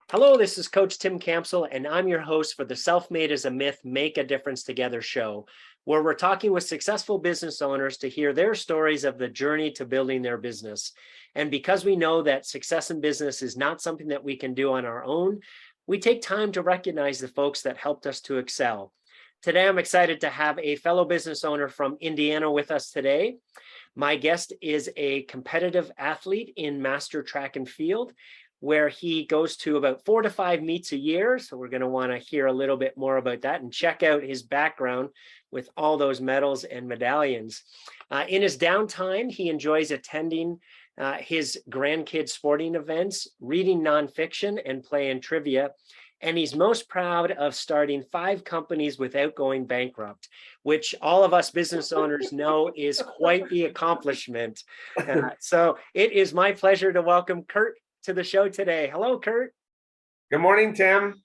Hello, this is Coach Tim Campsell, and I'm your host for the Self-Made is a Myth, Make a Difference Together show, where we're talking with successful business owners to hear their stories of the journey to building their business. And because we know that success in business is not something that we can do on our own, we take time to recognize the folks that helped us to excel. Today, I'm excited to have a fellow business owner from Indiana with us today. My guest is a competitive athlete in master track and field, where he goes to about 4 to 5 meets a year. So we're going to want to hear a little bit more about that and check out his background with all those medals and medallions. In his downtime, he enjoys attending his grandkids' sporting events, reading nonfiction, and playing trivia. And he's most proud of starting 5 companies without going bankrupt, which all of us business owners know is quite the accomplishment. So it is my pleasure to welcome Kurt to the show today. Hello, Kurt. Good morning, Tim.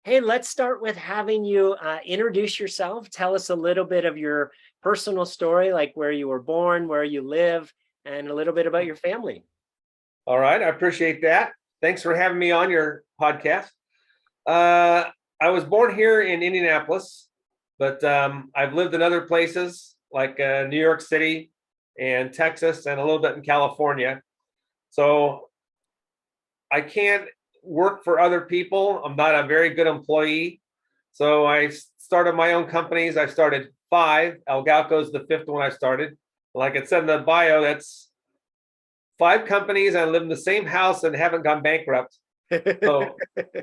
Hey, let's start with having you introduce yourself. Tell us a little bit of your personal story, like where you were born, where you live, and a little bit about your family. All right, I appreciate that. Thanks for having me on your podcast. I was born here in Indianapolis, but I've lived in other places like New York City and Texas and a little bit in California. So I can't work for other people. I'm not a very good employee. So I started my own companies. I started 5. AlGalCo is the 5th one I started. Like it said in the bio, that's 5 companies. I live in the same house and haven't gone bankrupt. So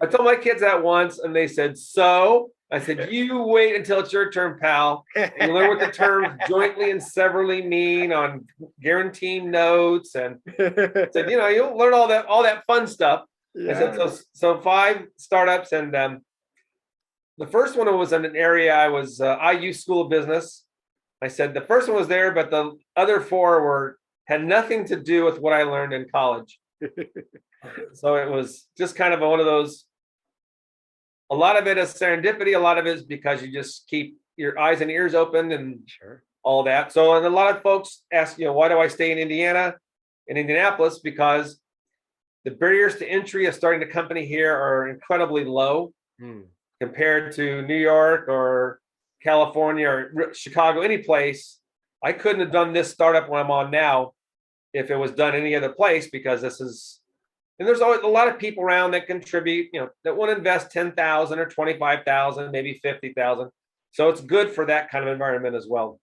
I told my kids that once and they said, so I said, you wait until it's your turn, pal. And you learn what the terms jointly and severally mean on guaranteeing notes. And said, you'll learn all that fun stuff. Yeah. I said, so 5 startups. And the first one was in an area I was IU School of Business. I said the first one was there, but the other 4 had nothing to do with what I learned in college. So it was just kind of one of those. A lot of it is serendipity. A lot of it is because you just keep your eyes and ears open and all that. So, and a lot of folks ask, why do I stay in Indianapolis? Because the barriers to entry of starting a company here are incredibly low compared to New York or California or Chicago, any place. I couldn't have done this startup when I'm on now if it was done any other place, because this is. And there's always a lot of people around that contribute, that want to invest 10,000 or 25,000, maybe 50,000. So it's good for that kind of environment as well.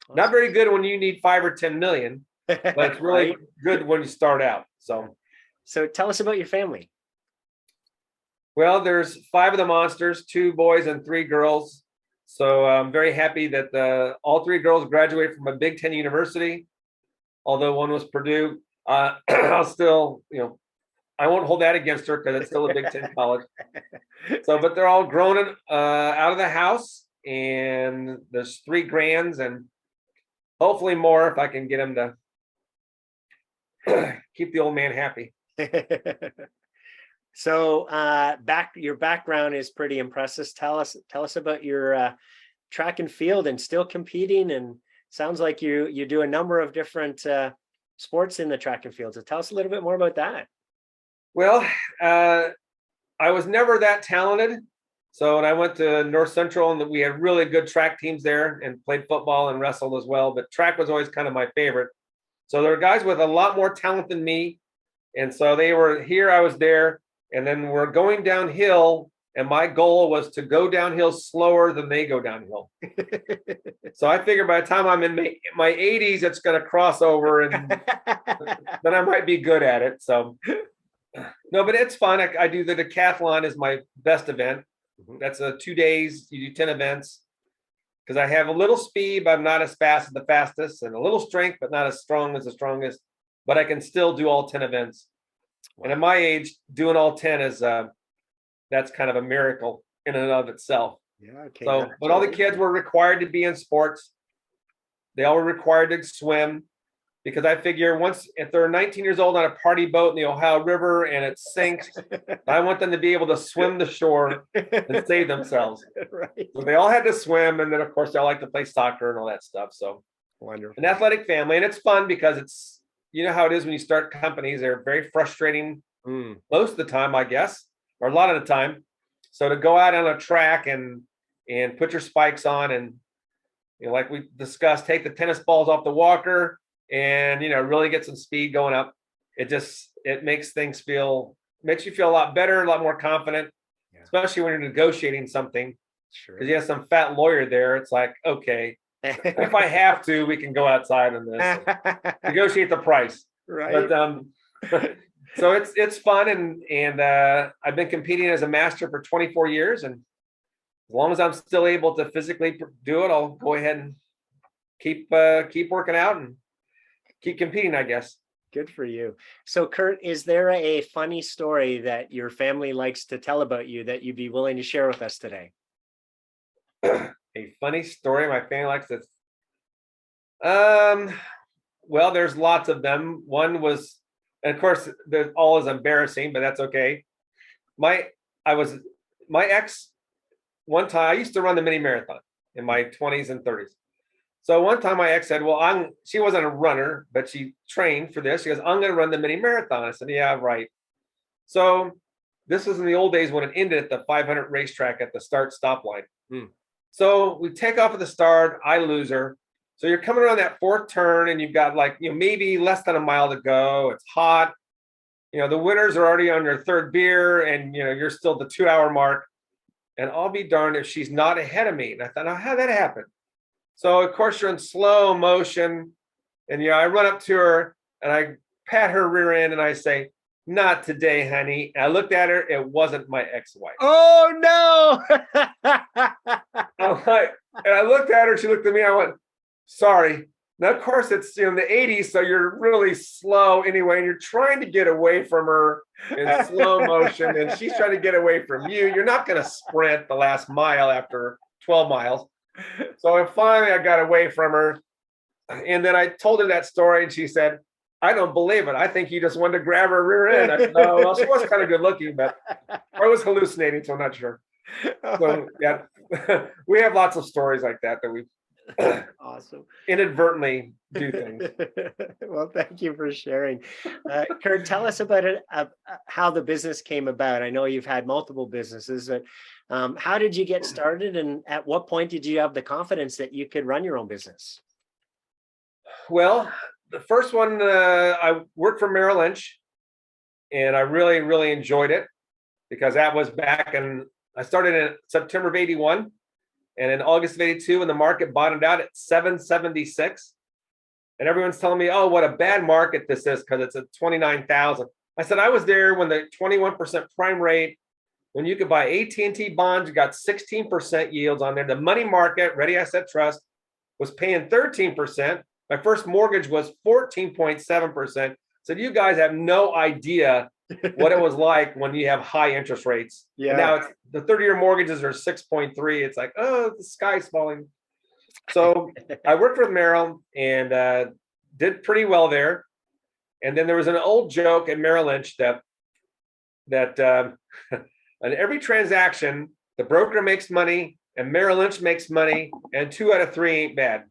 Awesome. Not very good when you need 5 or 10 million, but it's really good when you start out. So tell us about your family. Well, there's 5 of the monsters, 2 boys and 3 girls. So I'm very happy that all 3 girls graduated from a Big Ten university, although one was Purdue. I'll still, I won't hold that against her because it's still a Big Ten college. So, but they're all grown out of the house, and there's 3 grands, and hopefully more if I can get them to keep the old man happy. So, your background is pretty impressive. Tell us about your track and field and still competing. And sounds like you do a number of different sports in the track and field. So, tell us a little bit more about that. Well, I was never that talented. So when I went to North Central, and we had really good track teams there and played football and wrestled as well. But track was always kind of my favorite. So there were guys with a lot more talent than me. And so they were here, I was there. And then we're going downhill. And my goal was to go downhill slower than they go downhill. So I figured by the time I'm in my 80s, it's going to cross over and then I might be good at it. So. No, but it's fun. I do the decathlon is my best event. That's 2 days. You do 10 events because I have a little speed, but I'm not as fast as the fastest, and a little strength, but not as strong as the strongest. But I can still do all 10 events. Wow. And at my age, doing all 10 is that's kind of a miracle in and of itself. Yeah. Okay. So, but all the kids were required to be in sports. They all were required to swim. Because I figure if they're 19 years old on a party boat in the Ohio River and it sinks, I want them to be able to swim the shore and save themselves. Right. So they all had to swim. And then, of course, they all like to play soccer and all that stuff. So wonderful. An athletic family. And it's fun because it's, how it is when you start companies. They're very frustrating most of the time, I guess, or a lot of the time. So to go out on a track and put your spikes on, and like we discussed, take the tennis balls off the walker and really get some speed going up. It makes you feel a lot better, a lot more confident, especially when you're negotiating something. Sure. Because you have some fat lawyer there. It's like, okay, if I have to, we can go outside on this, negotiate the price. Right. But so it's fun, and I've been competing as a master for 24 years, and as long as I'm still able to physically do it, I'll go ahead and keep working out and keep competing, I guess. Good for you. So, Kurt, is there a funny story that your family likes to tell about you that you'd be willing to share with us today? A funny story my family likes to. Well, there's lots of them. One was, and of course, they're all as embarrassing, but that's okay. My ex. One time, I used to run the mini marathon in my 20s and 30s. So one time my ex said, well, she wasn't a runner, but she trained for this. She goes, I'm going to run the mini marathon. I said, yeah, right. So this was in the old days when it ended at the 500 racetrack at the stop line. So we take off at the start. I lose her. So you're coming around that fourth turn and you've got maybe less than a mile to go. It's hot. The winners are already on their third beer and, you're still the 2-hour mark. And I'll be darned if she's not ahead of me. And I thought, oh, how'd that happen? So, of course, you're in slow motion. And, I run up to her and I pat her rear end and I say, not today, honey. And I looked at her. It wasn't my ex-wife. Oh, no. I'm like, and I looked at her. She looked at me. I went, sorry. Now, of course, it's in the 80s, so you're really slow anyway, and you're trying to get away from her in slow motion, and she's trying to get away from you. You're not going to sprint the last mile after 12 miles. So finally, I got away from her, and then I told her that story, and she said, I don't believe it. I think you just wanted to grab her rear end. I said, no, well, she was kind of good looking, but I was hallucinating, so I'm not sure. So, yeah, we have lots of stories like that we awesome. Inadvertently do things. Well, thank you for sharing. Kurt, tell us about it, how the business came about. I know you've had multiple businesses, but how did you get started, and at what point did you have the confidence that you could run your own business? Well, the first one, I worked for Merrill Lynch, and I really, really enjoyed it because that was I started in September of 81. And in August of 82, when the market bottomed out at 776, and everyone's telling me, oh, what a bad market this is because it's at 29,000. I said, I was there when the 21% prime rate, when you could buy AT&T bonds, you got 16% yields on there. The money market, Ready Asset Trust, was paying 13%. My first mortgage was 14.7%. So you guys have no idea what it was like when you have high interest rates. Yeah. And now the 30-year mortgages are 6.3. It's like, oh, the sky's falling. So I worked with Merrill and did pretty well there. And then there was an old joke at Merrill Lynch that on every transaction, the broker makes money and Merrill Lynch makes money, and 2 out of 3 ain't bad.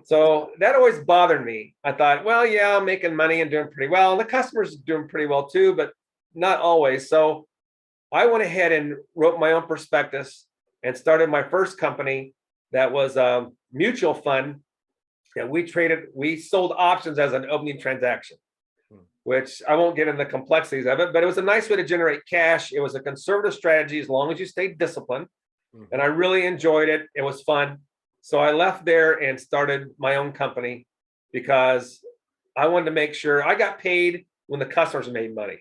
So that always bothered me. I thought, well, yeah, I'm making money and doing pretty well. And the customers are doing pretty well too, but not always. So I went ahead and wrote my own prospectus and started my first company that was a mutual fund. And we sold options as an opening transaction, which I won't get into the complexities of it, but it was a nice way to generate cash. It was a conservative strategy as long as you stayed disciplined. And I really enjoyed it. It was fun. So I left there and started my own company because I wanted to make sure I got paid when the customers made money.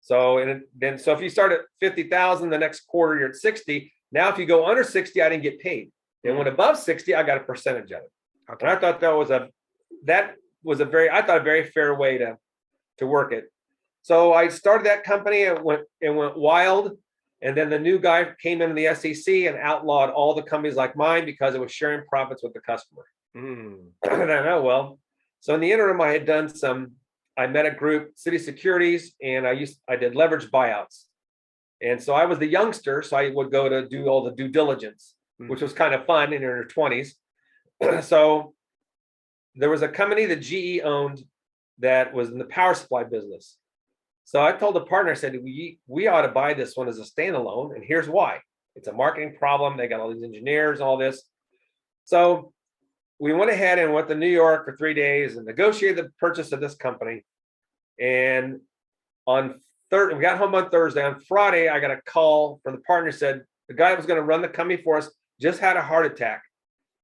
So if you start at 50,000, the next quarter you're at 60. Now, if you go under 60, I didn't get paid. And when above 60, I got a percentage of it. Okay. And I thought that was a very fair way to work it. So I started that company. It went wild. And then the new guy came into the SEC and outlawed all the companies like mine because it was sharing profits with the customer. And I know, well, so in the interim, I met a group, City Securities, and I did leverage buyouts. And so I was the youngster, so I would go to do all the due diligence, which was kind of fun in your 20s. So there was a company that GE owned that was in the power supply business. So I told the partner, I said, we ought to buy this one as a standalone. And here's why. It's a marketing problem. They got all these engineers, all this. So we went ahead and went to New York for 3 days and negotiated the purchase of this company. And on we got home on Thursday. On Friday, I got a call from the partner, said the guy that was going to run the company for us just had a heart attack.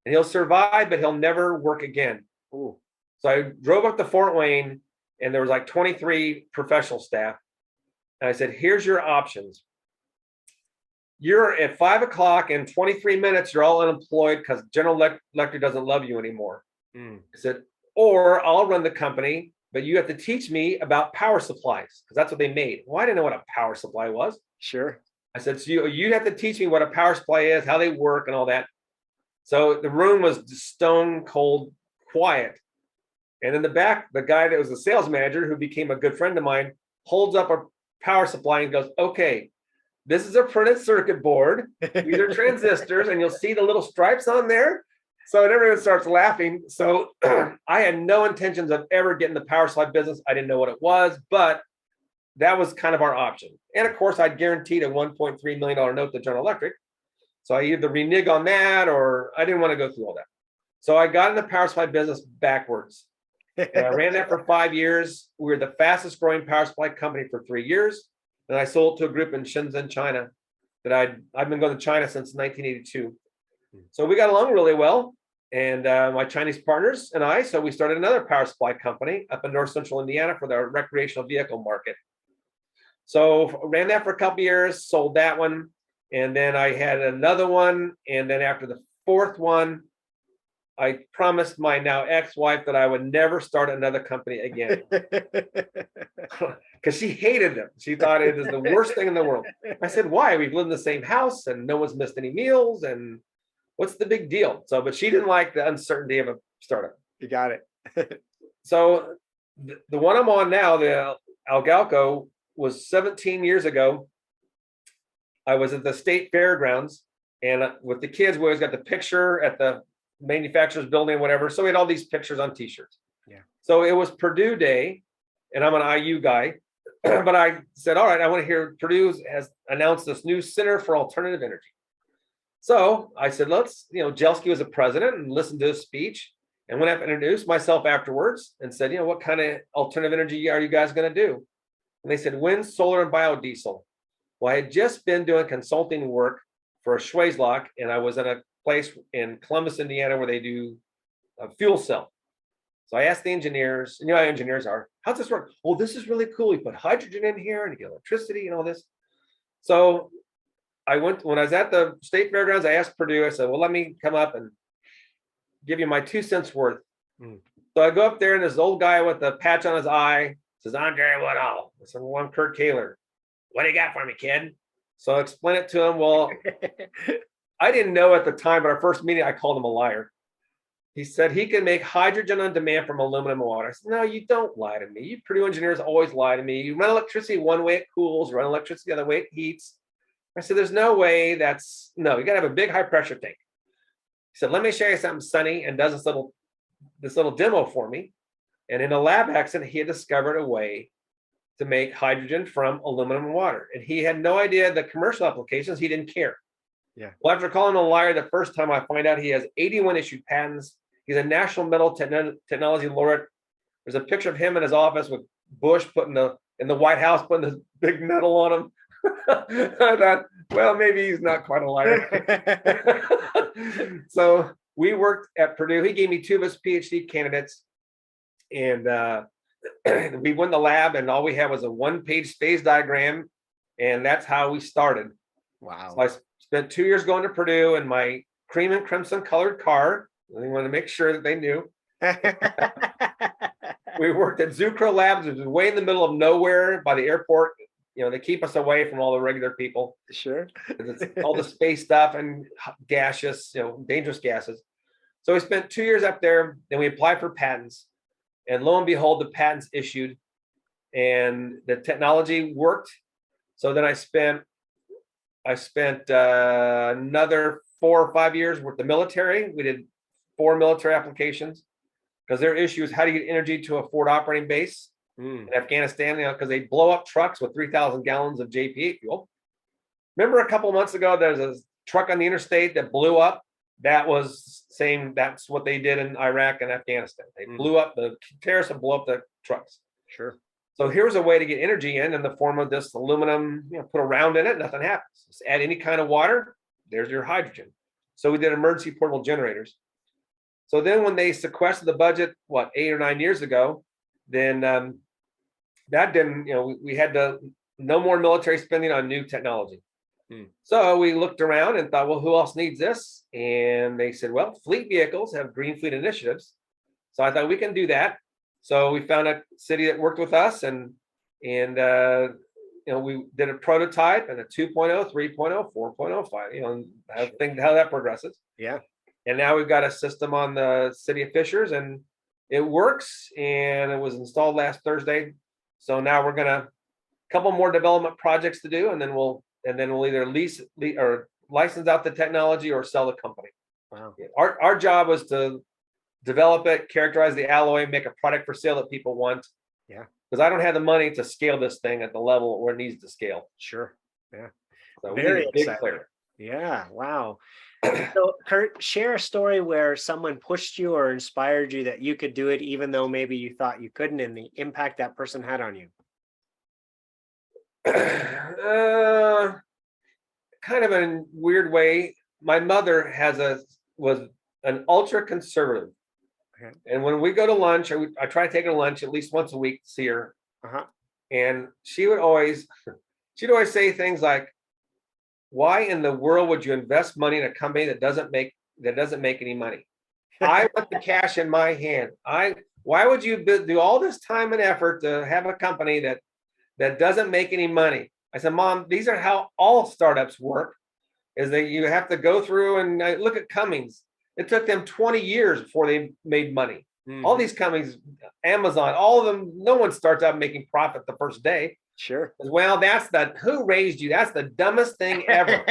And he'll survive, but he'll never work again. Ooh. So I drove up to Fort Wayne, and there was like 23 professional staff. And I said, here's your options. You're at 5 o'clock in 23 minutes, you're all unemployed because General Electric doesn't love you anymore. I said, or I'll run the company, but you have to teach me about power supplies because that's what they made. Well, I didn't know what a power supply was. Sure. I said, so you have to teach me what a power supply is, how they work and all that. So the room was stone cold quiet. And in the back, the guy that was the sales manager, who became a good friend of mine, holds up a power supply and goes, okay, this is a printed circuit board. These are transistors, and you'll see the little stripes on there. So everyone starts laughing. So I had no intentions of ever getting the power supply business. I didn't know what it was, but that was kind of our option. And of course, I'd guaranteed a $1.3 million note to General Electric. So I either renege on that, or I didn't want to go through all that. So I got in the power supply business backwards. And I ran that for 5 years. We were the fastest growing power supply company for 3 years. And I sold to a group in Shenzhen, China, that I've been going to China since 1982. So we got along really well. And my Chinese partners and I, so we started another power supply company up in North Central Indiana for the recreational vehicle market. So ran that for a couple of years, sold that one. And then I had another one. And then after the fourth one, I promised my now ex-wife that I would never start another company again because she hated them. She thought it is the worst thing in the world. I said, why? We've lived in the same house and no one's missed any meals. And what's the big deal? So, but she didn't like the uncertainty of a startup. You got it. So the one I'm on now, the AlGalCo, was 17 years ago. I was at the state fairgrounds, and with the kids, we always got the picture at the manufacturer's building, whatever. So we had all these pictures on t-shirts. Yeah. So it was Purdue Day, and I'm an IU guy, but I said, all right, I want to hear Purdue has announced this new Center for Alternative Energy. So I said, let's, Jelski was a president, and listened to his speech, and went up and introduced myself afterwards and said, what kind of alternative energy are you guys going to do? And they said, wind, solar, and biodiesel. Well, I had just been doing consulting work for a Schwazlock, and I was in a place in Columbus, Indiana, where they do a fuel cell. So I asked the engineers, and you know how engineers are, how's this work? Oh, this is really cool. You put hydrogen in here and you get electricity and all this. So when I was at the state fairgrounds, I asked Purdue, I said, well, let me come up and give you my 2 cents worth. So I go up there, and this old guy with a patch on his eye says, I'm Jerry Woodall. I said, well, I'm Kurt Koehler. What do you got for me, kid? So I explained it to him. Well, I didn't know at the time, but our first meeting, I called him a liar. He said he can make hydrogen on demand from aluminum and water. I said, no, you don't lie to me. You Purdue engineers always lie to me. You run electricity one way, it cools. You run electricity the other way, it heats. I said, there's no way you got to have a big high pressure tank. He said, let me show you something, Sonny, and does this little demo for me. And in a lab accident, he had discovered a way to make hydrogen from aluminum and water. And he had no idea the commercial applications. He didn't care. Yeah. Well, after calling him a liar the first time, I find out he has 81 issued patents. He's a National Metal Technology Laureate. There's a picture of him in his office with Bush in the White House, putting this big medal on him. I thought, well, maybe he's not quite a liar. So we worked at Purdue. He gave me 2 of his PhD candidates, and we went in the lab, and all we had was a 1-page phase diagram, and that's how we started. Wow. So I spent 2 years going to Purdue in my cream and crimson colored car. They wanted to make sure that they knew. We worked at Zucro Labs, which is way in the middle of nowhere by the airport. They keep us away from all the regular people. Sure. It's all the space stuff and gaseous, dangerous gases. So we spent 2 years up there. Then we applied for patents. And lo and behold, the patents issued and the technology worked. So then I spent another 4 or 5 years with the military. We did 4 military applications because their issue is how do you get energy to a forward operating base? in Afghanistan, because they blow up trucks with 3,000 gallons of JP8 fuel. Remember a couple of months ago, there's a truck on the interstate that blew up. That was saying that's what they did in Iraq and Afghanistan. They blew up the terrorists and blew up the trucks. Sure. So here's a way to get energy in the form of this aluminum, put a round in it, nothing happens. Just add any kind of water, there's your hydrogen. So we did emergency portable generators. So then when they sequestered the budget, 8 or 9 years ago, then that didn't, we had to, no more military spending on new technology. So we looked around and thought, well, who else needs this? And they said, well, fleet vehicles have green fleet initiatives. So I thought we can do that. So we found a city that worked with us, and we did a prototype and a 2.0, 3.0, 4.0, 5, how that progresses. Yeah. And now we've got a system on the city of Fishers, and it works, and it was installed last Thursday. So now we're a couple more development projects to do, and then we'll either lease or license out the technology or sell the company. Wow. Our job was to develop it, characterize the alloy, make a product for sale that people want. Yeah. Because I don't have the money to scale this thing at the level where it needs to scale. Sure. Yeah. So very big player. Yeah. Wow. So Kurt, share a story where someone pushed you or inspired you that you could do it, even though maybe you thought you couldn't, and the impact that person had on you. Kind of in a weird way. My mother was an ultra conservative. Okay. And when we go to lunch, I try to take her to lunch at least once a week to see her. And she would always say things like, why in the world would you invest money in a company that doesn't make any money? I want the cash in my hand. Why would you do all this time and effort to have a company that doesn't make any money? I said, Mom, these are how all startups work, is that you have to go through and look at Cummins. It took them 20 years before they made money. All these companies, Amazon, all of them, no one starts out making profit the first day. Sure. Well, who raised you? That's the dumbest thing ever.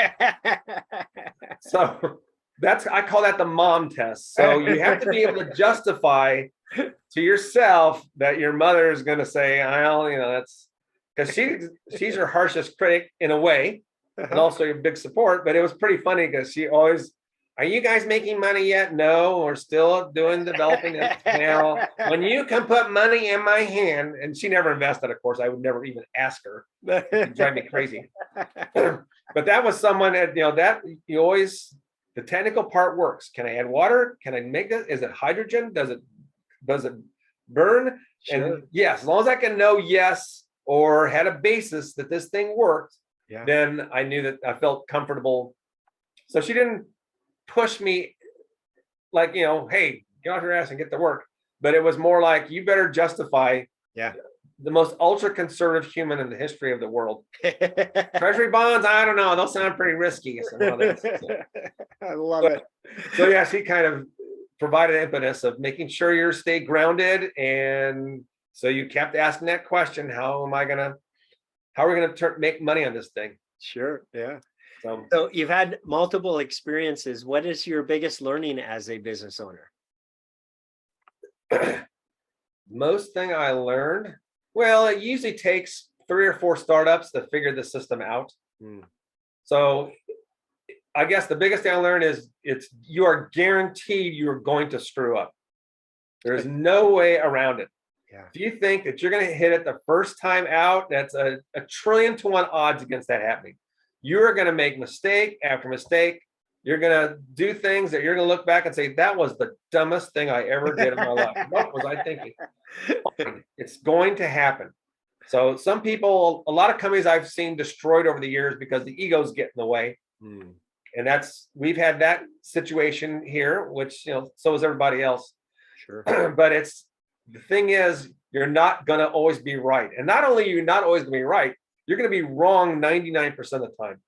So I call that the mom test. So you have to be able to justify to yourself that your mother is going to say, that's because she's her harshest critic in a way, and also your big support. But it was pretty funny because she always, are you guys making money yet? No, we're still developing it. Well, when you can put money in my hand, and she never invested, of course, I would never even ask her. It'd drive me crazy. But that was someone that, that you always, the technical part works. Can I add water? Can I make this? Is it hydrogen? Does it burn? Sure. And yes, as long as I can know yes, or had a basis that this thing worked, then I knew that I felt comfortable. So she didn't push me like, hey, get off your ass and get to work. But it was more like, you better justify the most ultra conservative human in the history of the world. Treasury bonds, I don't know. Those sound pretty risky. I love it. So yeah, she kind of provided impetus of making sure you stay grounded. And so you kept asking that question, how are we going to make money on this thing? Sure. Yeah. So you've had multiple experiences. What is your biggest learning as a business owner? Most thing I learned, well, it usually takes 3 or 4 startups to figure the system out. So I guess the biggest thing I learned is you are guaranteed you're going to screw up. There's no way around it. Yeah. If you think that you're going to hit it the first time out, that's a 1,000,000,000,000 odds against that happening. You're going to make mistake after mistake. You're going to do things that you're going to look back and say, that was the dumbest thing I ever did in my life. What was I thinking? It's going to happen. So some people, a lot of companies I've seen destroyed over the years because the egos get in the way. And we've had that situation here, which, so is everybody else. Sure. But the thing is, you're not going to always be right. And not only are you not always going to be right, you're going to be wrong 99% of the time.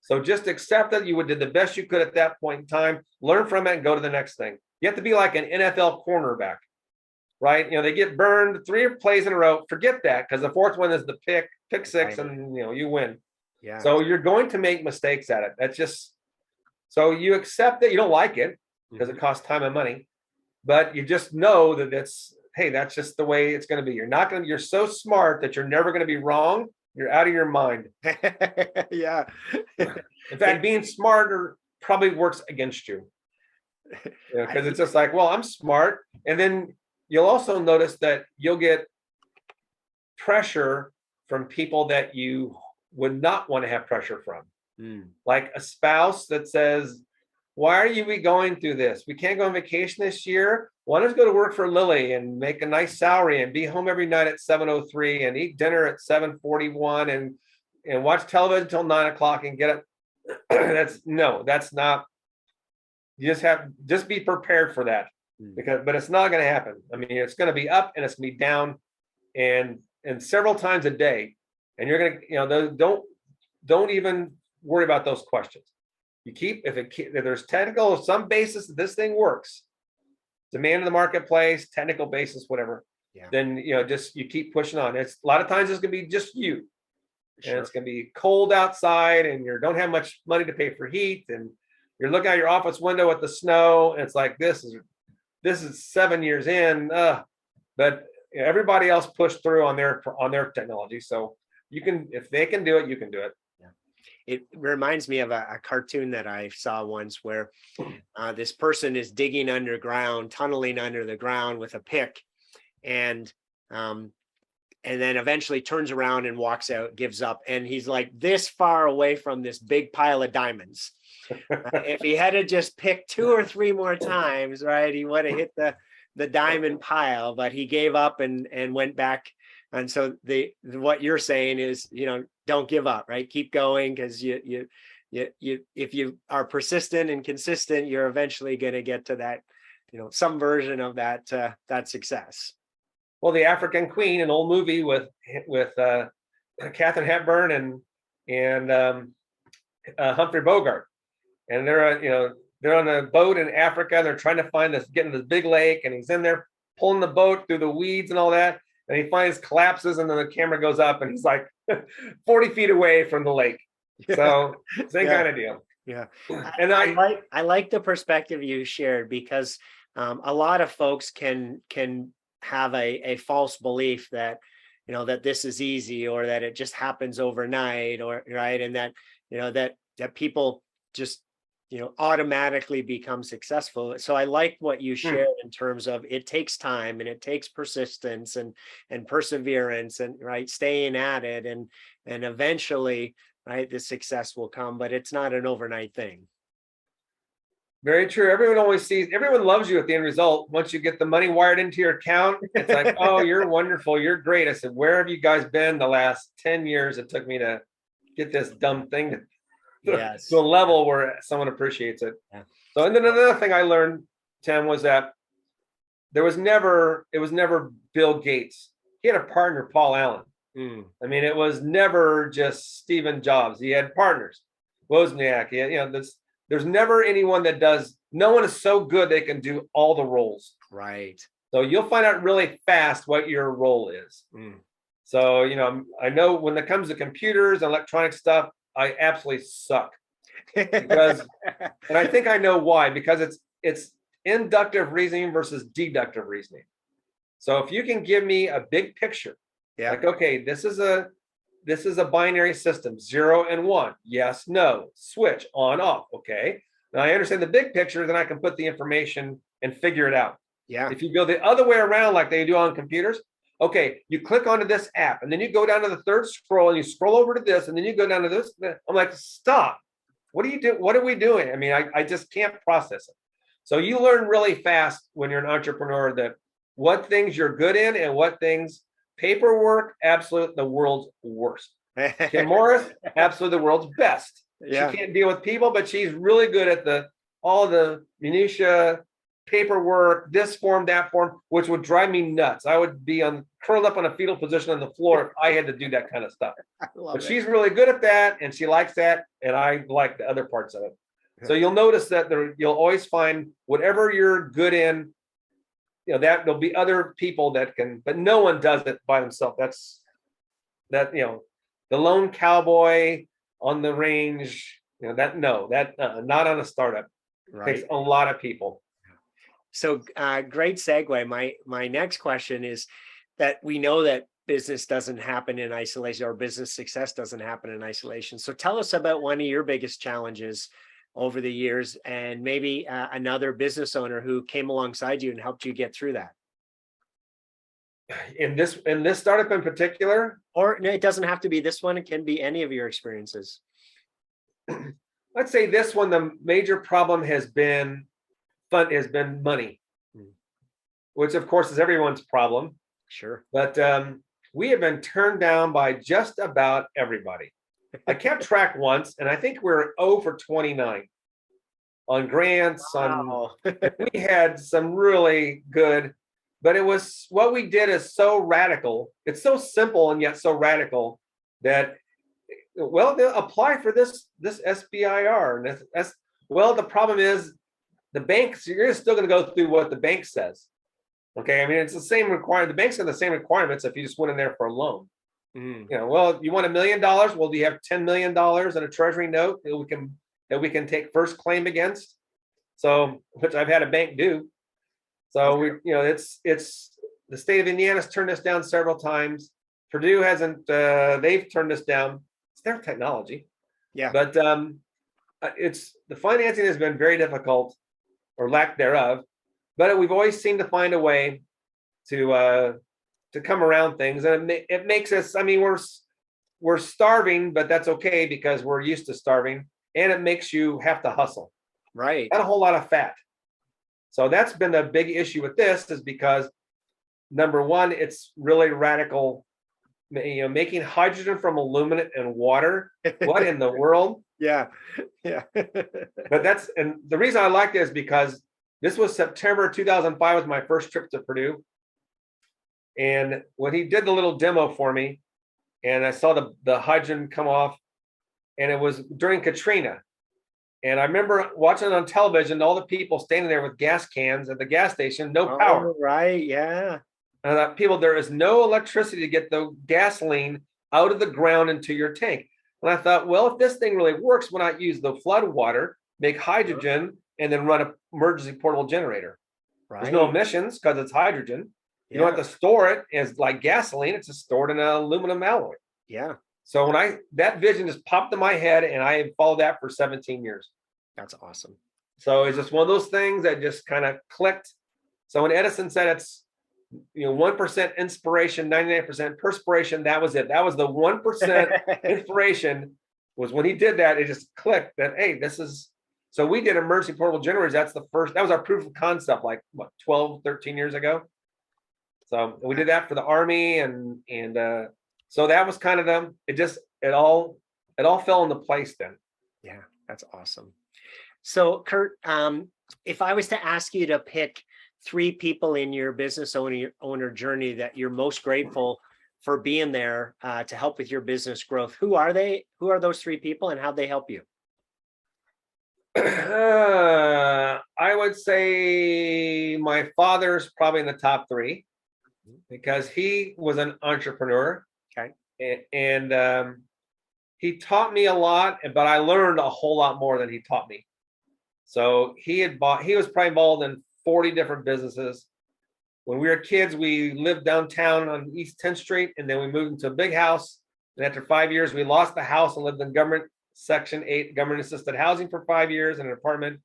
So just accept that you did the best you could at that point in time, learn from it and go to the next thing. You have to be like an NFL cornerback, right? They get burned 3 plays in a row. Forget that, because the 4th one is the pick six, and you win. Yeah. So you're going to make mistakes at it. That's just, so you accept that you don't like it because it costs time and money, but you just know that hey, that's just the way it's going to be. You're so smart that you're never going to be wrong. You're out of your mind. Yeah. In fact, being smarter probably works against you. Because it's just like, well, I'm smart. And then you'll also notice that you'll get pressure from people that you would not want to have pressure from. Like a spouse that says, why are we going through this? We can't go on vacation this year. Why don't we go to work for Lily and make a nice salary and be home every night at 7:03 and eat dinner at 7:41 and watch television until 9 o'clock and get up? That's not. You just be prepared for that, but it's not going to happen. I mean, it's going to be up and it's going to be down, and several times a day. And you're going to, don't even worry about those questions. You keep, if there's technical, some basis that this thing works, demand in the marketplace, technical basis, whatever, then, you keep pushing on. It's a lot of times it's going to be just you. Sure. And it's going to be cold outside and you don't have much money to pay for heat. And you're looking out your office window at the snow. And it's like, this is 7 years in, but everybody else pushed through on their technology. So you can, if they can do it, you can do it. It reminds me of a cartoon that I saw once where this person is digging underground, tunneling under the ground with a pick, and then eventually turns around and walks out, gives up, and he's like this far away from this big pile of diamonds. If he had to just pick 2 or 3 more times, right, he would have hit the diamond pile, but he gave up and went back. And so what you're saying is, don't give up, right? Keep going, because you if you are persistent and consistent, you're eventually going to get to that, some version of that success. Well, the African Queen, an old movie with Katharine Hepburn and Humphrey Bogart, and they're on a boat in Africa, and they're trying to getting this big lake, and he's in there pulling the boat through the weeds and all that. And he finally collapses, and then the camera goes up, and he's like 40 feet away from the lake. So same kind of deal. Yeah, and I like the perspective you shared, because a lot of folks can have a false belief that that this is easy, or that it just happens overnight, or right, and that that people just automatically become successful. So I like what you shared in terms of it takes time, and it takes persistence and perseverance, and right, staying at it, and eventually, right, the success will come, but it's not an overnight thing. Very true. Everyone loves you at the end result. Once you get the money wired into your account, it's like, oh, you're wonderful, you're great. I said, where have you guys been the last 10 years it took me to get this dumb thing to a level where someone appreciates it. Yeah. So, and then another thing I learned, Tim, was that it was never Bill Gates. He had a partner, Paul Allen. I mean, it was never just Stephen Jobs. He had partners, Wozniak. There's never anyone that does. No one is so good they can do all the roles. Right. So you'll find out really fast what your role is. So I know when it comes to computers and electronic stuff, I absolutely suck, and I think I know why, because it's inductive reasoning versus deductive reasoning. So if you can give me a big picture, like, okay, this is a binary system, 0 and 1, yes, no, switch on, off. Okay, now I understand the big picture, then I can put the information and figure it out. Yeah. If you go the other way around, like they do on computers, okay, you click onto this app, and then you go down to the third scroll, and you scroll over to this, and then you go down to this. I'm like, stop. What do you do? What are we doing? I mean, I just can't process it. So you learn really fast when you're an entrepreneur that what things you're good in and what things. Paperwork, absolutely the world's worst. Kim Morris, absolutely the world's best. Yeah. She can't deal with people, but she's really good at all the minutia, paperwork, this form, that form, which would drive me nuts. I would be curled up on a fetal position on the floor if I had to do that kind of stuff. But she's really good at that, and she likes that, and I like the other parts of it. So you'll notice that you'll always find whatever you're good in, that there'll be other people that can, but no one does it by themselves. The lone cowboy on the range, not on a startup. Right. It takes a lot of people. So great segue. My next question is that we know that business doesn't happen in isolation, or business success doesn't happen in isolation. So tell us about one of your biggest challenges over the years, and maybe another business owner who came alongside you and helped you get through that. In this startup in particular, Or no, it doesn't have to be this one. It can be any of your experiences. let's say this one, the major problem has been money, Mm. which of course is everyone's problem. Sure. But we have been turned down by just about everybody. I kept track once, and I think we're 0 for 29 on grants. Wow. We had some really good, but it was what we did is so radical. It's so simple and yet so radical that, well, they'll apply for this SBIR. And well, the problem is the banks, you're still going to go through what the bank says. Okay, I mean, it's the same requirement. The banks have the same requirements if you just went in there for a loan. Mm. Well, you want $1 million? Well, do you have $10 million in a treasury note that we can take first claim against? So, which I've had a bank do. So it's the state of Indiana's turned us down several times. Purdue hasn't. They've turned us down. It's their technology. Yeah. But it's the financing has been very difficult, or lack thereof. But we've always seemed to find a way to come around things, and it makes us. I mean, we're starving, but that's okay because we're used to starving, and it makes you have to hustle. Right. Not a whole lot of fat. So that's been the big issue with this, is because number one, it's really radical. Making hydrogen from aluminum and water. What in the world? Yeah. Yeah. But and the reason I like this is because this was September 2005 was my first trip to Purdue. And when he did the little demo for me, and I saw the hydrogen come off, and it was during Katrina. And I remember watching on television, all the people standing there with gas cans at the gas station, no power. Oh, right. Yeah. And I thought, there is no electricity to get the gasoline out of the ground into your tank. And I thought, well, if this thing really works, why not use the flood water, make hydrogen, and then run an emergency portable generator? Right. There's no emissions because it's hydrogen. You don't have to store it as like gasoline. It's just stored in an aluminum alloy. Yeah. So that vision just popped in my head, and I have followed that for 17 years. That's awesome. So it's just one of those things that just kind of clicked. So when Edison said it's 1% inspiration, 99% perspiration, that was it. That was the 1% inspiration. Was when he did that, it just clicked that, hey, this is. So we did emergency portable generators. That was our proof of concept, like 12, 13 years ago. So we did that for the Army, and so that was kind of it all fell into place then. Yeah, that's awesome. So Kurt, if I was to ask you to pick 3 people in your business owner journey that you're most grateful for being there to help with your business growth, who are they? Who are those 3 people, and how'd they help you? I would say my father's probably in the top 3, because he was an entrepreneur. Okay. And he taught me a lot, but I learned a whole lot more than he taught me. So he was probably involved in 40 different businesses. When we were kids, we lived downtown on East 10th Street, and then we moved into a big house. And after 5 years, we lost the house and lived in government Section 8, government assisted housing for 5 years in an apartment.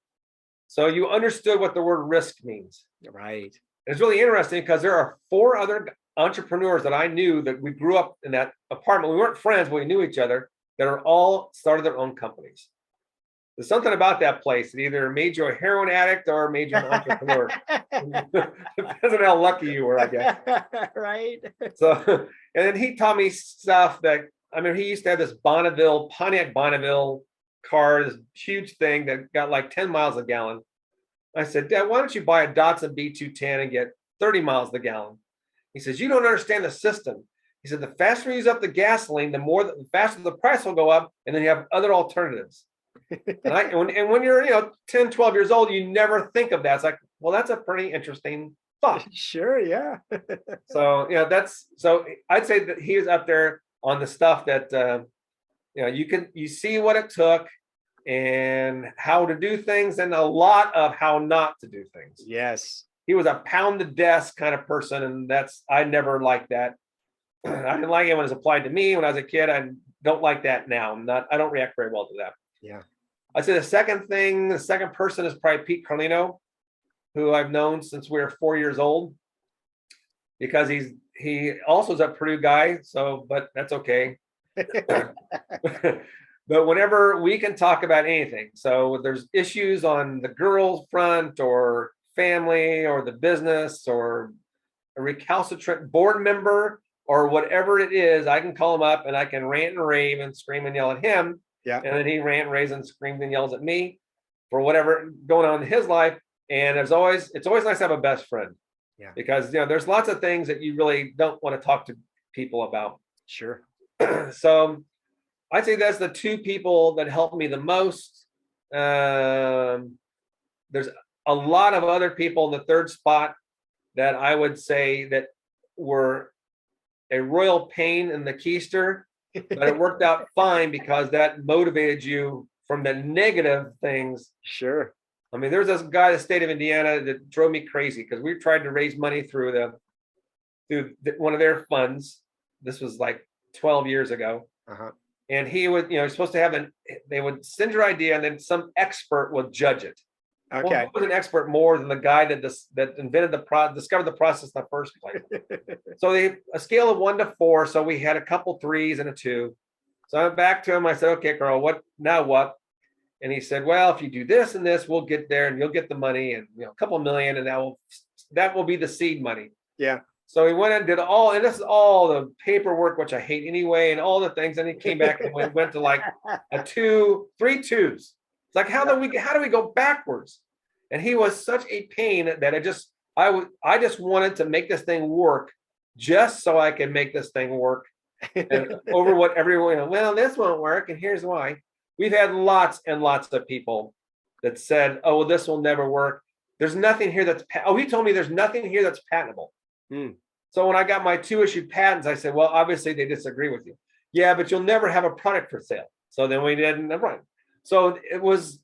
So you understood what the word risk means. Right. It's really interesting because there are 4 other entrepreneurs that I knew that we grew up in that apartment. We weren't friends, but we knew each other, that are all started their own companies. There's something about that place that either made you a heroin addict or made you an entrepreneur. Depends on how lucky you were, I guess. Right. So, and then he taught me stuff that, he used to have this Pontiac Bonneville car, this huge thing that got like 10 miles a gallon. I said, Dad, why don't you buy a Datsun B210 and get 30 miles a gallon? He says, you don't understand the system. He said, the faster you use up the gasoline, the faster the price will go up, and then you have other alternatives. And when you're 10, 12 years old, you never think of that. It's like, well, that's a pretty interesting thought. Sure, yeah. So so I'd say that he is up there on the stuff that you see what it took, and how to do things and a lot of how not to do things. Yes. He was a pound the desk kind of person, and I never liked that. I didn't like it when it was applied to me when I was a kid. I don't like that now. I don't react very well to that. Yeah. I'd say the second person is probably Pete Carlino, who I've known since we were 4 years old, because he also is a Purdue guy. So, but that's okay. But whenever we can talk about anything, so there's issues on the girls' front or family or the business or a recalcitrant board member or whatever it is, I can call him up and I can rant and rave and scream and yell at him. Yeah. And then he rant and raves and screams and yells at me for whatever going on in his life. And it's always nice to have a best friend. Yeah. Because there's lots of things that you really don't want to talk to people about. Sure. So I'd say that's the two people that helped me the most. There's a lot of other people in the third spot that I would say that were a royal pain in the keister, but it worked out fine because that motivated you from the negative things. Sure. I mean, there's this guy in the state of Indiana that drove me crazy because we tried to raise money through one of their funds. This was like 12 years ago. Uh-huh. And he would, you're supposed to have they would send your idea and then some expert would judge it. Okay. Well, who was an expert more than the guy that invented discovered the process in the first place? So a scale of 1 to 4. So we had a couple 3s and a 2. So I went back to him. I said, okay, Carl, what? And he said, well, if you do this and this, we'll get there and you'll get the money and a couple million and that will be the seed money. Yeah. So he went and did and this is all the paperwork, which I hate anyway, and all the things. And he came back and went to like 3 2s. It's like, how do we go backwards? And he was such a pain that I just wanted to make this thing work just so I can make this thing work. And over what everyone, well, this won't work. And here's why. We've had lots and lots of people that said, oh, well, this will never work. There's nothing here he told me there's nothing here that's patentable. So when I got my 2 issued patents, I said, well, obviously they disagree with you. Yeah, but you'll never have a product for sale. So then we didn't run. So there was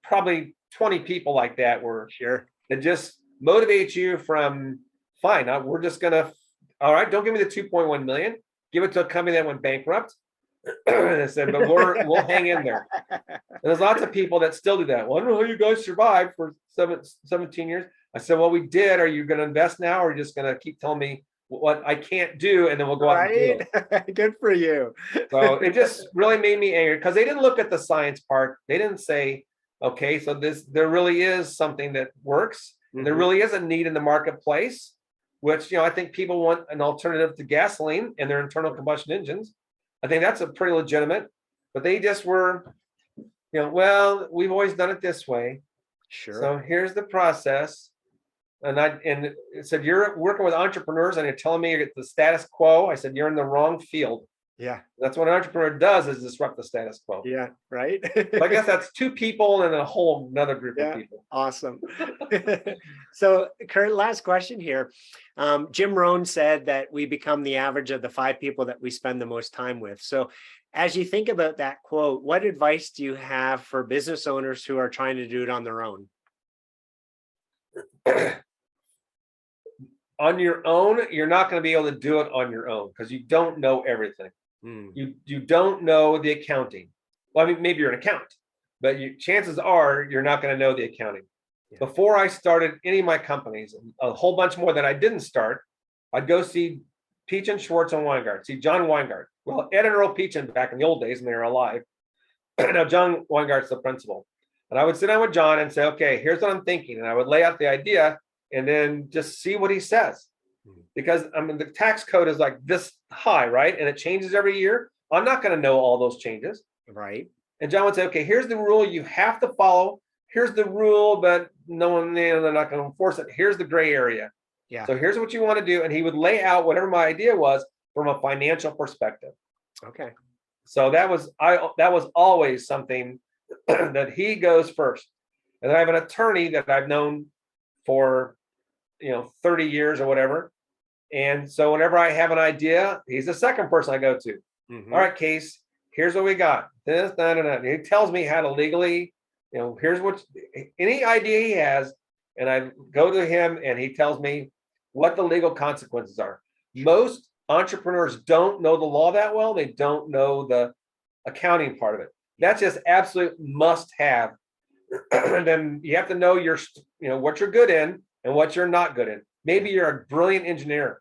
probably 20 people like that that just motivate you from fine. We're just gonna, all right, don't give me the 2.1 million. Give it to a company that went bankrupt. And I said, but we'll hang in there. And there's lots of people that still do that. Well, I don't know how you guys survived for 17 years. I said, well, we did. Are you going to invest now, or are you just going to keep telling me what I can't do, and then we'll go out and do it? Good for you. So it just really made me angry because they didn't look at the science part. They didn't say, okay, so there really is something that works. Mm-hmm. There really is a need in the marketplace, which I think people want an alternative to gasoline in their internal combustion engines. I think that's a pretty legitimate, but they just were, well, we've always done it this way. Sure. So here's the process. And it said, you're working with entrepreneurs and you're telling me you're the status quo. I said, you're in the wrong field. Yeah. That's what an entrepreneur does, is disrupt the status quo. Yeah. Right. So I guess that's 2 people and a whole another group of people. Awesome. So Kurt, last question here. Jim Rohn said that we become the average of the 5 people that we spend the most time with. So as you think about that quote, what advice do you have for business owners who are trying to do it on their own? On your own, you're not going to be able to do it on your own because you don't know everything. You don't know the accounting. Well, I mean, maybe you're an accountant, but chances are you're not going to know the accounting. Yeah. Before I started any of my companies, a whole bunch more that I didn't start, I'd go see Peach and Schwartz and Weingart, see John Weingart. Well, Ed and Earl Peachin back in the old days when they were alive. Now John Weingart's the principal. And I would sit down with John and say, okay, here's what I'm thinking. And I would lay out the idea and then just see what he says. Because the tax code is like this high, right? And it changes every year. I'm not going to know all those changes. Right. And John would say, okay, here's the rule you have to follow. Here's the rule, but they're not going to enforce it. Here's the gray area. Yeah. So here's what you want to do. And he would lay out whatever my idea was from a financial perspective. Okay. So that was always something that he goes first. And then I have an attorney that I've known for 30 years or whatever. And so whenever I have an idea, he's the second person I go to. Mm-hmm. All right, Case, here's what we got. this, he tells me how to legally, here's what any idea he has, and I go to him and he tells me what the legal consequences are. Most entrepreneurs don't know the law that well. They don't know the accounting part of it. That's just absolute must have. And then you have to know what you're good in and what you're not good in. Maybe you're a brilliant engineer.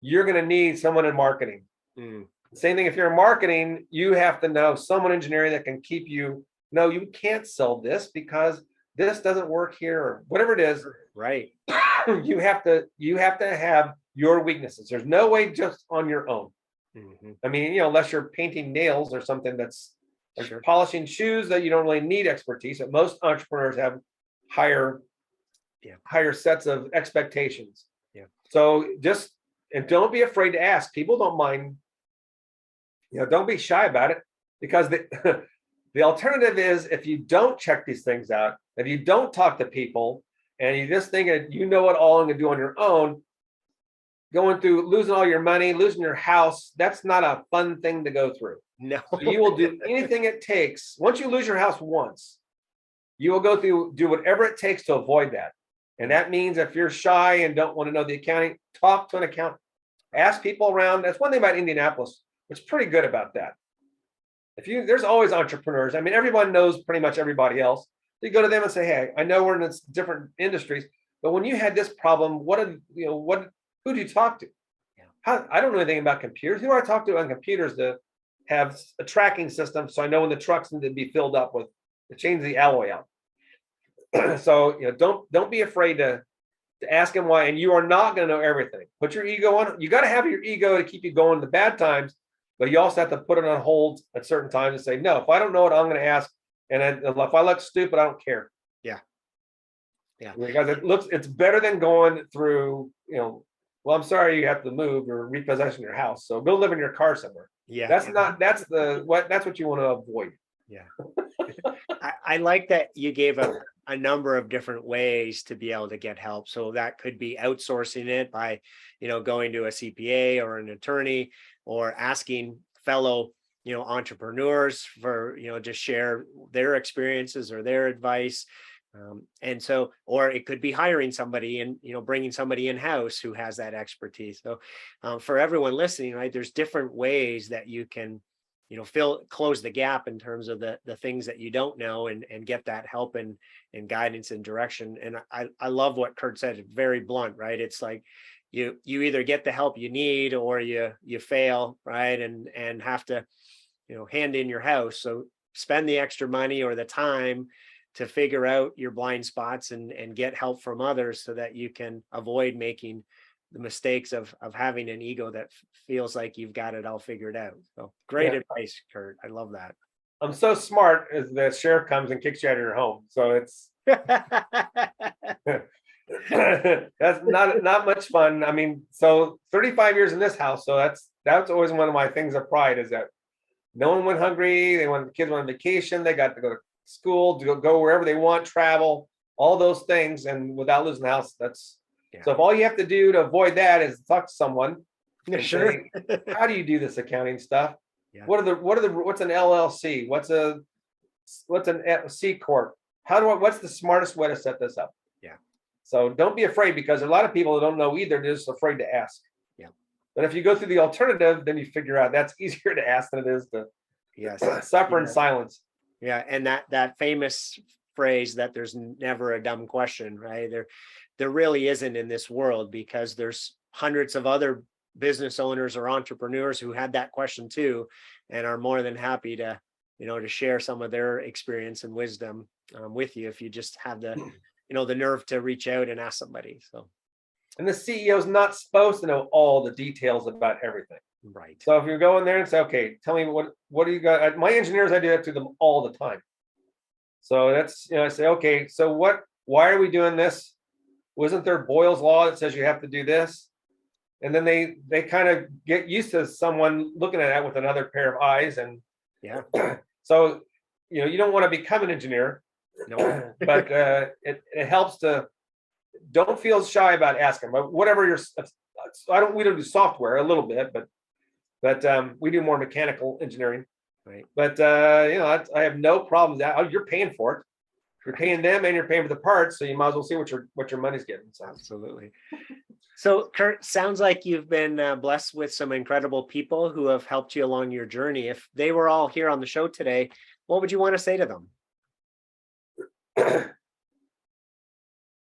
You're going to need someone in marketing. Same thing if you're in marketing, you have to know someone in engineering that can keep you. No, you can't sell this because this doesn't work here, or whatever it is. Right. You have to have your weaknesses. There's no way just on your own. I mean, unless you're painting nails or something that's like polishing shoes, that you don't really need expertise. But most entrepreneurs have higher sets of expectations. So and don't be afraid to ask. People don't mind. Don't be shy about it, because the alternative is, if you don't check these things out, if you don't talk to people, and you just think that you know it all and can do on your own, going through losing all your money, losing your house, that's not a fun thing to go through. No. So you will do anything it takes. Once you lose your house once, you will do whatever it takes to avoid that. And that means if you're shy and don't want to know the accounting, talk to an accountant. Ask people around. That's one thing about Indianapolis. It's pretty good about that. There's always entrepreneurs. I mean, everyone knows pretty much everybody else. You go to them and say, "Hey, I know we're in different industries, but when you had this problem, who do you talk to? I don't know anything about computers. Who do I talk to on computers to have a tracking system so I know when the trucks need to be filled up with to change the alloy out?" So don't be afraid to ask them why. And you are not going to know everything. Put your ego on. You got to have your ego to keep you going in the bad times, but you also have to put it on hold at certain times and say, "No, if I don't know it, I'm going to ask. And if I look stupid, I don't care." Yeah. Because it's better than going through, well, I'm sorry you have to move or repossession your house, so go live in your car somewhere. Yeah. That's what you want to avoid. Yeah. I like that you gave a number of different ways to be able to get help. So that could be outsourcing it by, going to a CPA or an attorney, or asking fellow, entrepreneurs for, to share their experiences or their advice. And so, or it could be hiring somebody and, bringing somebody in-house who has that expertise. So for everyone listening, right, there's different ways that you can, close the gap in terms of the things that you don't know, and get that help and guidance and direction. And I love what Kurt said. Very blunt, right? It's like you either get the help you need or you fail, right? And have to, hand in your house. So spend the extra money or the time to figure out your blind spots and get help from others, so that you can avoid making the mistakes of having an ego that feels like you've got it all figured out. So great advice, Kurt. I love that. I'm so smart as the sheriff comes and kicks you out of your home. So it's that's not much fun. I mean, so 35 years in this house. So that's always one of my things of pride, is that no one went hungry. The kids went on vacation. They got to go to school, to go wherever they want, travel, all those things, and without losing the house. So if all you have to do to avoid that is talk to someone, sure. Say, how do you do this accounting stuff? Yeah. What's an LLC? What's an C corp? What's the smartest way to set this up? Yeah. So don't be afraid, because a lot of people don't know either. They're just afraid to ask. Yeah. But if you go through the alternative, then you figure out that's easier to ask than it is to suffer in silence. Yeah. And that famous phrase that there's never a dumb question, right? There really isn't in this world, because there's hundreds of other business owners or entrepreneurs who had that question too, and are more than happy to, to share some of their experience and wisdom with you, if you just have the nerve to reach out and ask somebody. So, and the CEO is not supposed to know all the details about everything. Right. So if you go in there and say, "Okay, tell me what do you got?" My engineers, I do that to them all the time. So that's, I say, "Okay, so why are we doing this? Wasn't there Boyle's law that says you have to do this?" And then they kind of get used to someone looking at that with another pair of eyes. And so, you don't want to become an engineer, no. but it helps to, don't feel shy about asking. But whatever we don't do software a little bit, but we do more mechanical engineering. Right. But I have no problem with that. Oh, you're paying for it. You're paying them and you're paying for the parts, so you might as well see what your money's getting. So. Absolutely. So, Kurt, sounds like you've been blessed with some incredible people who have helped you along your journey. If they were all here on the show today, what would you want to say to them?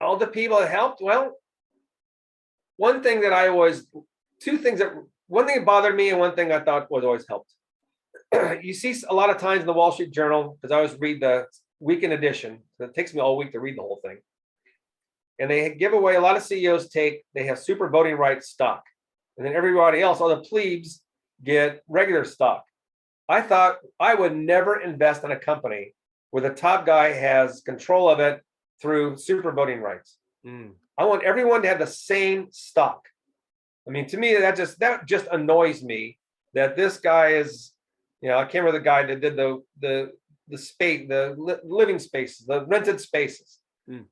All the people that helped. Well, one thing that bothered me and one thing I thought was always helped. You see a lot of times in the Wall Street Journal, because I always read the weekend edition. So it takes me all week to read the whole thing. And they give away, a lot of CEOs they have super voting rights stock. And then everybody else, all the plebes, get regular stock. I thought I would never invest in a company where the top guy has control of it through super voting rights. I want everyone to have the same stock. I mean, to me, that just annoys me that this guy is, I can't remember the guy that did the space, the living spaces, the rented spaces.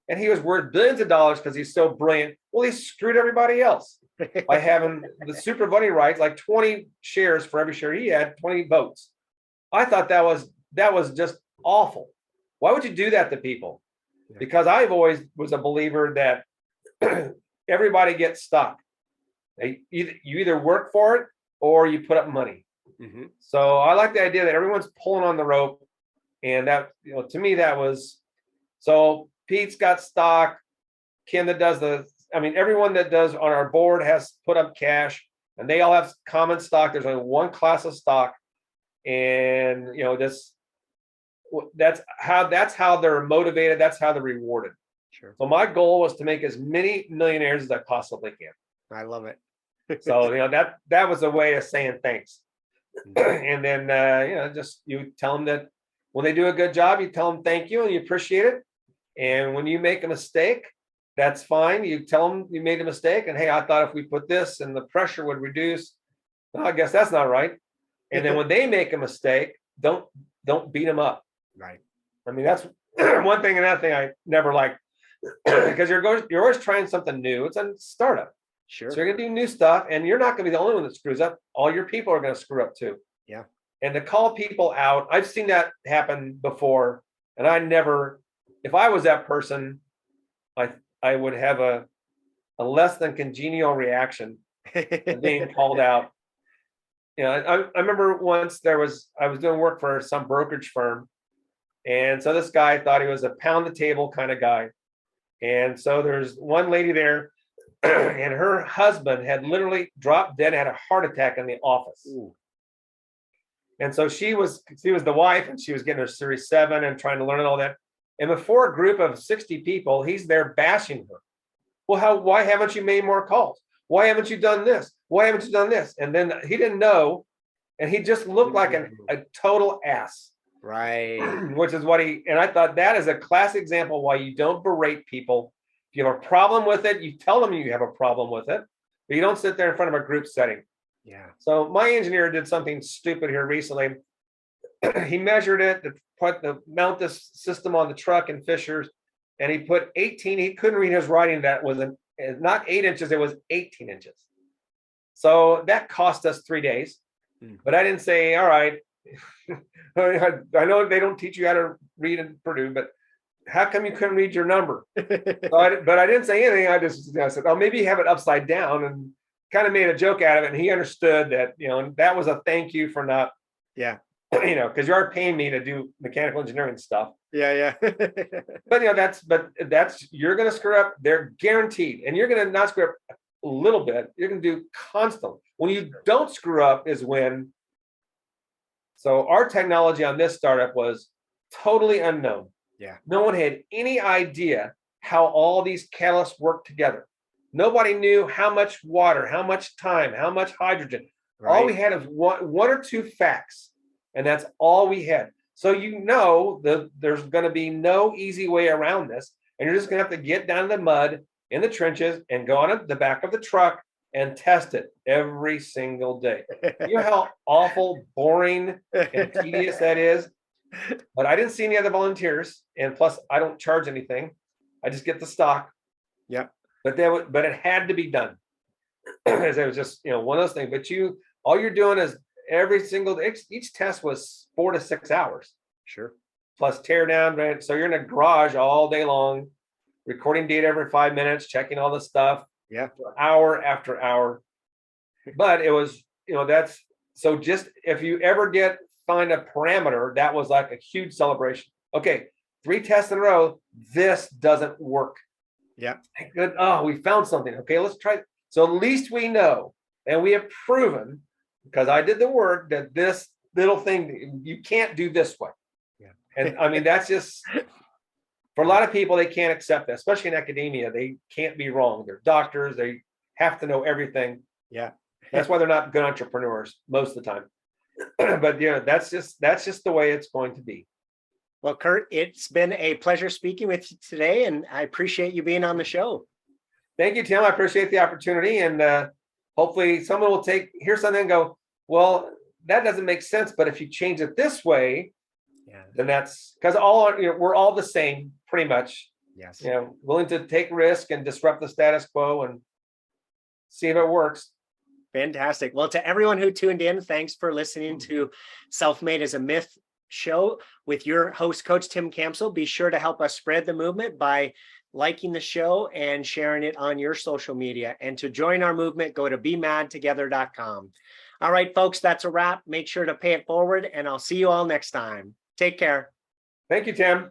And he was worth billions of dollars because he's so brilliant. Well, he screwed everybody else by having the super voting rights, like 20 shares for every share he had, 20 votes. I thought that was just awful. Why would you do that to people? Yeah. Because I've always was a believer that everybody gets stock. You either work for it or you put up money. So I like the idea that everyone's pulling on the rope, and that, to me, that was so. Pete's got stock. Kim that does everyone that does on our board has put up cash, and they all have common stock. There's only one class of stock, and that's how they're motivated. That's how they're rewarded. Sure. So my goal was to make as many millionaires as I possibly can. I love it. So that was a way of saying thanks. And then just you tell them that when they do a good job, you tell them thank you and you appreciate it. And when you make a mistake, that's fine. You tell them you made a mistake, and hey, I thought if we put this and the pressure would reduce. Well, I guess that's not right. And then when they make a mistake, don't beat them up. Right. I mean, that's one thing. Another thing I never liked, because you're always trying something new. It's a startup. Sure. So you're gonna do new stuff, and you're not gonna be the only one that screws up. All your people are gonna screw up too. Yeah. And to call people out, I've seen that happen before, and I never. If I was that person, I would have a less than congenial reaction to being called out. I remember once I was doing work for some brokerage firm, and so this guy thought he was a pound the table kind of guy. And so there's one lady there, and her husband had literally dropped dead, had a heart attack in the office. Ooh. And so she was the wife, and she was getting her Series 7 and trying to learn all that. And before a group of 60 people, he's there bashing her. Well, why haven't you made more calls? Why haven't you done this? Why haven't you done this? And then he didn't know, and he just looked like a total ass. Right. Which is and I thought that is a classic example why you don't berate people. If you have a problem with it, you tell them you have a problem with it, but you don't sit there in front of a group setting. Yeah. So my engineer did something stupid here recently. He measured it to mount this system on the truck in Fishers, and he put 18. He couldn't read his writing. That was not 8 inches. It was 18 inches. So that cost us 3 days. But I didn't say, all right. I know they don't teach you how to read in Purdue, but how come you couldn't read your number? But I didn't say anything. I said, oh, maybe you have it upside down, and kind of made a joke out of it. And he understood that, that was a thank you for not. Yeah. Because you are paying me to do mechanical engineering stuff. Yeah. But that's you're going to screw up. They're guaranteed, and you're going to not screw up a little bit. You're going to do constantly. When you don't screw up is when. So our technology on this startup was totally unknown. Yeah. No one had any idea how all these catalysts work together. Nobody knew how much water, how much time, how much hydrogen. Right. All we had is one or two facts. And that's all we had. So there's going to be no easy way around this. And you're just going to have to get down in the mud, in the trenches, and go on the back of the truck and test it every single day. You know how awful, boring, and tedious that is? But I didn't see any other volunteers. And plus, I don't charge anything. I just get the stock. Yep. But it had to be done. It was just, one of those things. But all you're doing is every single each test was 4 to 6 hours Sure. plus tear down. Right? So you're in a garage all day long, recording data every 5 minutes, checking all the stuff. Yeah. Hour after hour. But it was, that's so just if you ever find a parameter, that was like a huge celebration. Okay, 3 tests in a row, this doesn't work. Yeah. Good. Oh, we found something. Okay, let's try. So at least we know, and we have proven, because I did the work, that this little thing, you can't do this way. Yeah. And I mean, that's just, for a lot of people, they can't accept that, especially in academia. They can't be wrong. They're doctors. They have to know everything. Yeah. That's why they're not good entrepreneurs most of the time. But that's just the way it's going to be. Well, Kurt, it's been a pleasure speaking with you today, and I appreciate you being on the show. Thank you, Tim. I appreciate the opportunity, and hopefully someone will hear something and go, well, that doesn't make sense, but if you change it this way, then that's because we're all the same pretty much. Yes. Willing to take risk and disrupt the status quo and see if it works. Fantastic. Well, to everyone who tuned in, thanks for listening to Self-Made as a Myth show with your host, Coach Tim Campsell. Be sure to help us spread the movement by liking the show and sharing it on your social media. And to join our movement, go to bemadtogether.com. All right, folks, that's a wrap. Make sure to pay it forward, and I'll see you all next time. Take care. Thank you, Tim.